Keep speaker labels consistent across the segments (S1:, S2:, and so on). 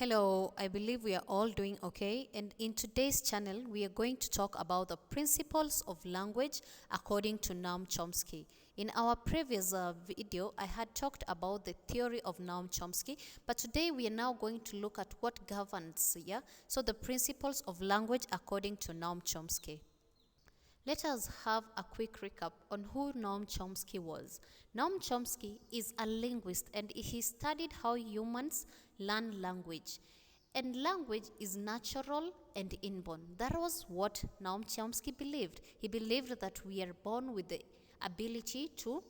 S1: Hello, I believe we are all doing okay. And in today's channel, we are going to talk about the principles of language according to Naom Chomsky. In our previous video, I had talked about the theory of Naom Chomsky, but today we are now going to look at what governs, so the principles of language according to Naom Chomsky. Let us have a quick recap on who Naom Chomsky was. Naom Chomsky is a linguist and he studied how humans learn language. And language is natural and inborn. That was what Naom Chomsky believed. He believed that we are born with the ability to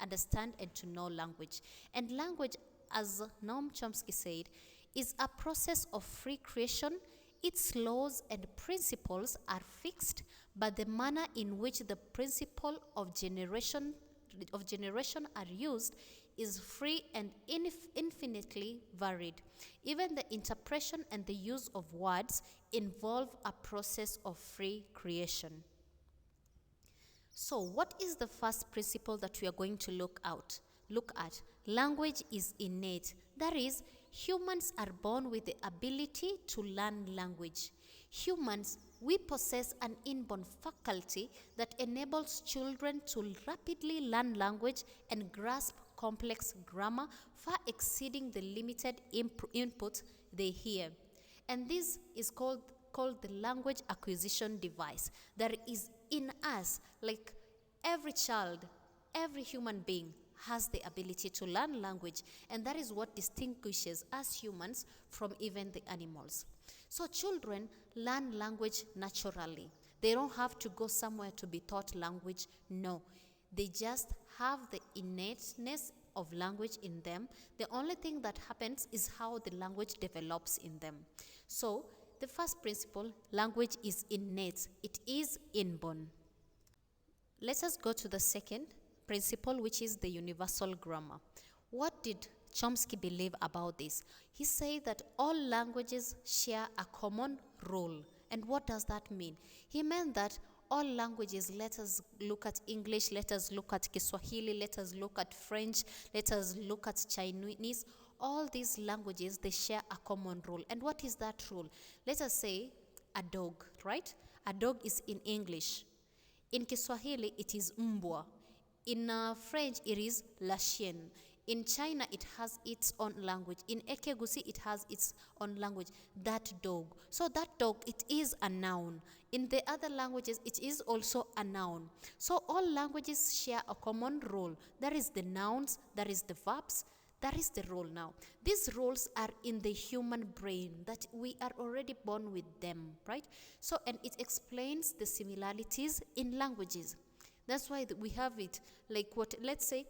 S1: understand and to know language. And language, as Naom Chomsky said, is a process of free creation. Its laws and principles are fixed, but the manner in which the principle of generation are used is free and infinitely varied. Even the interpretation and the use of words involve a process of free creation. So, what is the first principle that we are going to look at? Language is innate. That is, humans are born with the ability to learn language. Humans, we possess an inborn faculty that enables children to rapidly learn language and grasp complex grammar, far exceeding the limited input they hear. And this is called the language acquisition device that is in us. Like every child, every human being has the ability to learn language, and that is what distinguishes us humans from even the animals. So children learn language naturally. They don't have to go somewhere to be taught language. No, they just have the innateness of language in them. The only thing that happens is how the language develops in them. So the first principle, language is innate. It is inborn. Let us go to the second principle, which is the universal grammar. What did Chomsky believe about this? He said that all languages share a common rule. And what does that mean? He meant that all languages, let us look at English, let us look at Kiswahili, let us look at French, let us look at Chinese. All these languages, they share a common rule. And what is that rule? Let us say a dog, right? A dog is in English. In Kiswahili, it is mbwa. In French, it is la chienne. In China, it has its own language. In Ekegusi, it has its own language. That dog. So that dog, it is a noun. In the other languages, it is also a noun. So all languages share a common rule. That is the nouns, that is the verbs, that is the rule now. These rules are in the human brain, that we are already born with them, right? So, and it explains the similarities in languages. That's why we have it, like what, let's say,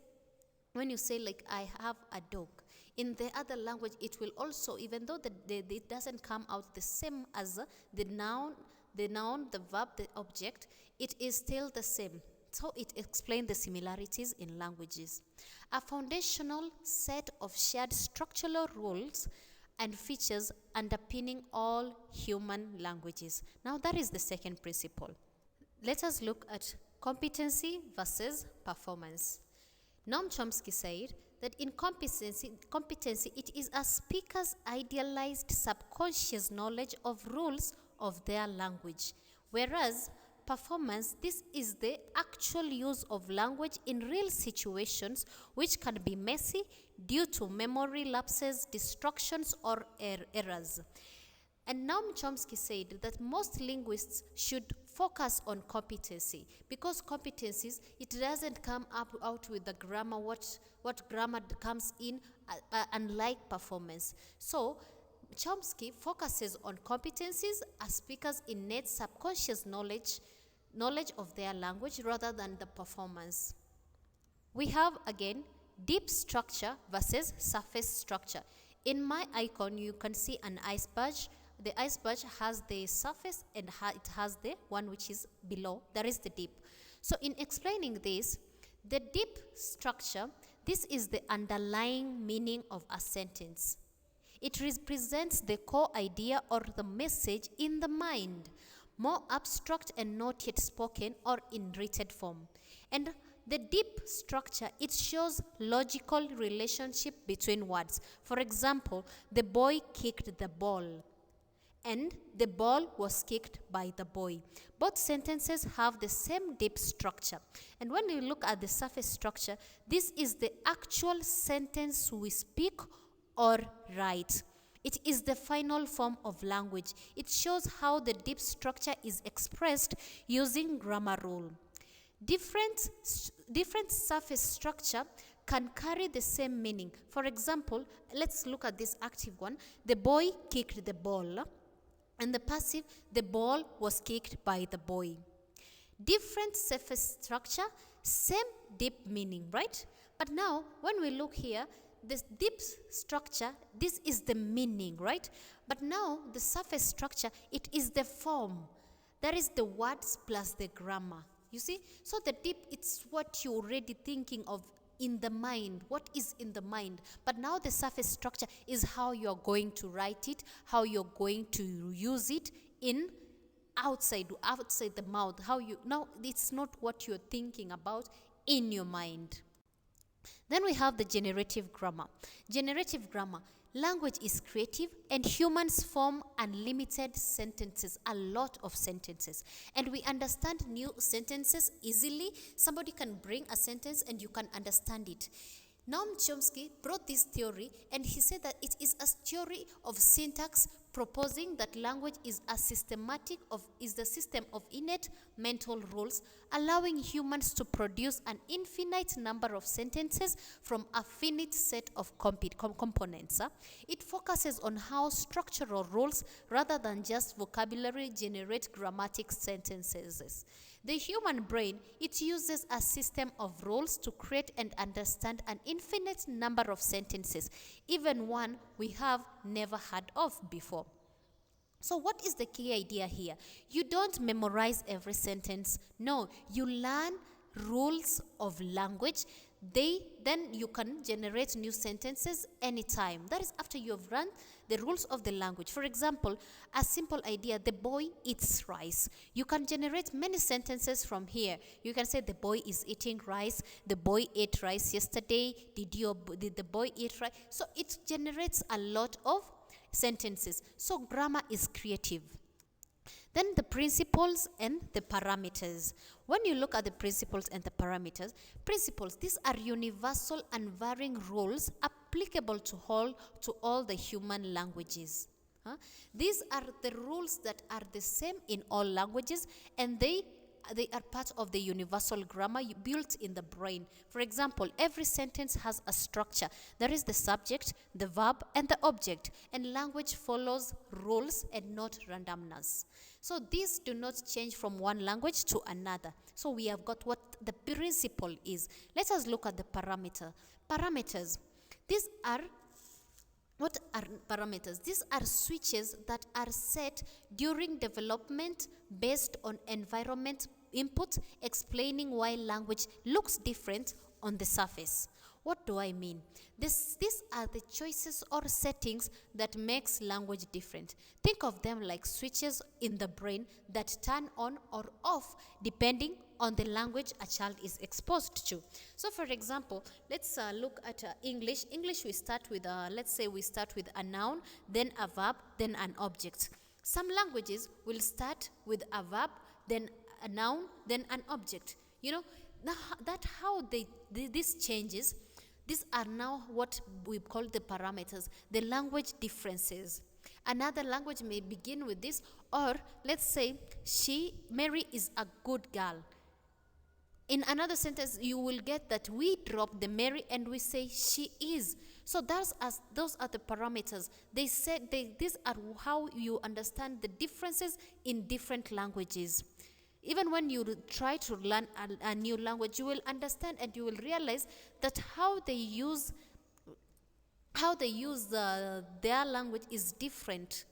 S1: when you say like, I have a dog, in the other language, it will also, even though it doesn't come out the same as the noun, the verb, the object, it is still the same. So it explains the similarities in languages. A foundational set of shared structural rules and features underpinning all human languages. Now that is the second principle. Let us look at competency versus performance. Naom Chomsky said that in competency, it is a speaker's idealized subconscious knowledge of rules of their language, whereas performance, this is the actual use of language in real situations, which can be messy due to memory lapses, distractions, or errors. And Naom Chomsky said that most linguists should focus on competency, because competencies, it doesn't come out with the grammar, what grammar comes in, unlike performance. So Chomsky focuses on competencies as speakers' innate subconscious knowledge of their language rather than the performance. We have again deep structure versus surface structure. In my icon, you can see an iceberg. The iceberg has the surface and it has the one which is below, that is the deep. So in explaining this, the deep structure, this is the underlying meaning of a sentence. It represents the core idea or the message in the mind, more abstract and not yet spoken or in written form. And the deep structure, it shows logical relationship between words. For example, the boy kicked the ball, and the ball was kicked by the boy. Both sentences have the same deep structure. And when you look at the surface structure, this is the actual sentence we speak or write. It is the final form of language. It shows how the deep structure is expressed using grammar rule. Different surface structure can carry the same meaning. For example, let's look at this active one. The boy kicked the ball. And the passive, the ball was kicked by the boy. Different surface structure, same deep meaning, right? But now, when we look here, this deep structure, this is the meaning, right? But now, the surface structure, it is the form. That is the words plus the grammar. You see? So the deep, it's what you're already thinking of in the mind, what is in the mind. But now the surface structure is how you're going to write it, how you're going to use it in outside the mouth. Now it's not what you're thinking about in your mind. Then we have the generative grammar. Generative grammar. Language is creative, and humans form unlimited sentences, a lot of sentences. And we understand new sentences easily. Somebody can bring a sentence and you can understand it. Naom Chomsky brought this theory, and he said that it is a theory of syntax, proposing that language is the system of innate mental rules, allowing humans to produce an infinite number of sentences from a finite set of components. It focuses on how structural rules, rather than just vocabulary, generate grammatic sentences. The human brain, it uses a system of rules to create and understand an infinite number of sentences, even one we have never heard of before. So what is the key idea here? You don't memorize every sentence. No, you learn rules of language. Then you can generate new sentences anytime. That is after you have learned the rules of the language. For example, a simple idea, the boy eats rice. You can generate many sentences from here. You can say the boy is eating rice. The boy ate rice yesterday. Did the boy eat rice? So it generates a lot of sentences. So grammar is creative. Then the principles and the parameters. When you look at the principles and the parameters, these are universal and varying rules applicable to all the human languages. These are the rules that are the same in all languages, and they are part of the universal grammar built in the brain. For example, every sentence has a structure. There is the subject, the verb, and the object. And language follows rules and not randomness. So these do not change from one language to another. So we have got what the principle is. Let us look at the parameters. These are What are parameters? These are switches that are set during development based on environment input, explaining why language looks different on the surface. What do I mean? These are the choices or settings that makes language different. Think of them like switches in the brain that turn on or off depending on the language a child is exposed to. So for example, let's look at English. English, we start with, let's say we start with a noun, then a verb, then an object. Some languages will start with a verb, then a noun, then an object. You know, now that how this changes. These are now what we call the parameters, the language differences. Another language may begin with this, or let's say, Mary is a good girl. In another sentence, you will get that we drop the Mary and we say she is. So those are the parameters. They said these are how you understand the differences in different languages. Even when you try to learn a new language, you will understand and you will realize that how they use their language is different.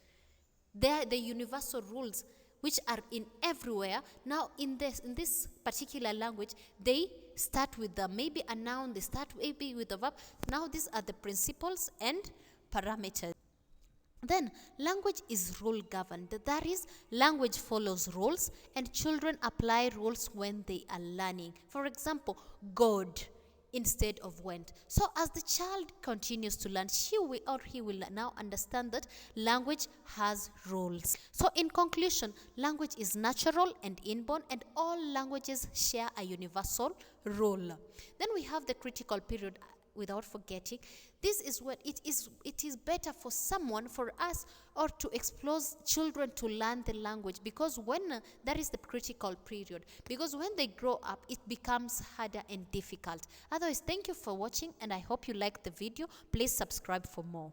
S1: The universal rules, which are in everywhere. Now, in this particular language, they start with maybe a noun, they start maybe with a verb. Now, these are the principles and parameters. Then language is rule governed. That is, language follows rules and children apply rules when they are learning. For example, God instead of went. So as the child continues to learn, she will or he will now understand that language has rules. So in conclusion, language is natural and inborn, and all languages share a universal rule. Then we have the critical period. Without forgetting, this is what it is better for someone, for us, or to expose children to learn the language, because when that is the critical period, because when they grow up it becomes harder and difficult. Otherwise, thank you for watching, and I hope you like the video. Please subscribe for more.